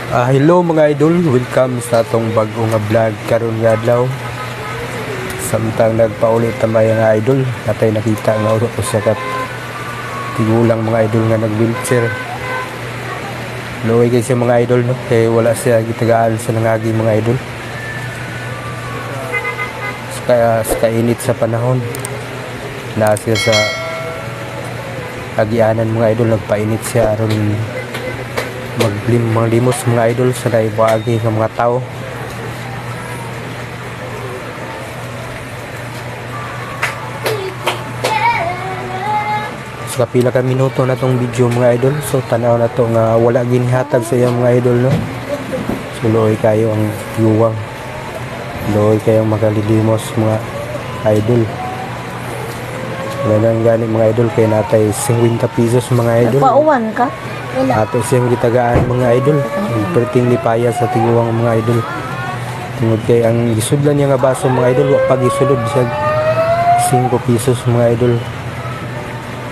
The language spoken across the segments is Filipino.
Hello mga idol, welcome sa atong bagong nga vlog karon nga adlaw. Samtang nagpaulit tamay nga idol, natay nakita nga usa ka tigulang mga idol nga nag-wheelchair. Luoy kay siya mga idol no, kay wala siya gitagaan sa nangagi mga idol. Sa init sa panahon, na siya sa agianan mga idol, nagpainit siya aron maglimos mga idol sa naibaagi ng mga tao. So kapila ka minuto na tong video mga idol, so tanaw na to nga wala ginihatag sa iya mga idol no. So luoy kayo ang yuwang, luoy kayo magalilimos mga idol. Ganun gani mga idol, kay natay 50 pesos mga idol. Pauwan ka? Ato siyang gitagaan mga idol, perting lipaya sa tiguang mga idol. Tungod kay ang gisudlan niya nga baso mga idol, wa pag isulod sa 5 pesos mga idol.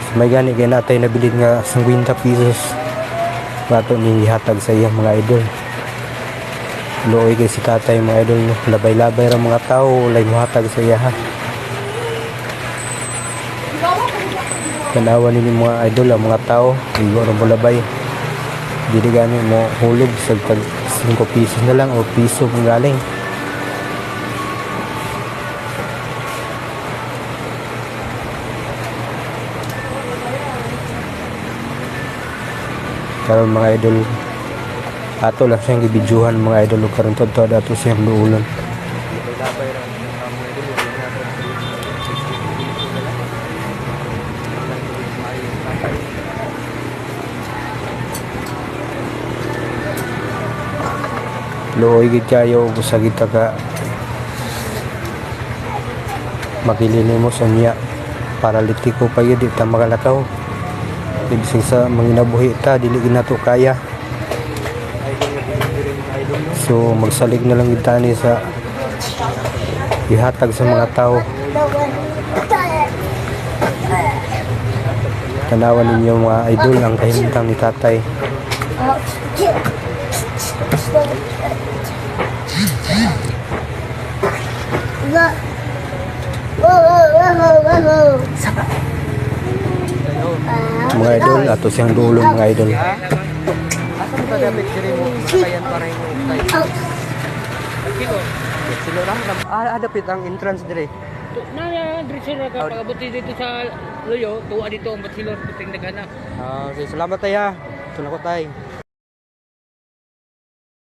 So, may gani kay natay nabilid nga 50 pesos ato ning gihatag sa iya mga idol. Luoy kay si tatay mga idol no, labay-labay ra mga tao, walay mohatag sa iya ha. Tanawan ninyo mga idol ang mga tao, igo ra bulabay. Dili gani mo hulog sa 5 pesos na lang o piso kung galing. Karon mga idol, ato lang siyang gibidyuhan mga idol, karon todto ato siyang luulon. Luoy gid kayo sa kita ka makilinimos niya paralitiko pa yun, di ta makalakaw. Ibig sa manginabuhi ta, dili ginato kaya. So magsalig na lang kita ni sa ihatag sa mga tao. Tanawan ninyo mga idol ang kahimtang ni tatay. Mga idol, ato siyang dulo mga idol. Asa mo ta dapat diri mo sakayan para mo tay. Kilo. Kilo ra dapit ang entrance dire. Na diri sila ka pagabuti dito sa Loyo, tuwa dito ang batilor puting dagana. Okay, salamat tay ha. Tuna ko tay.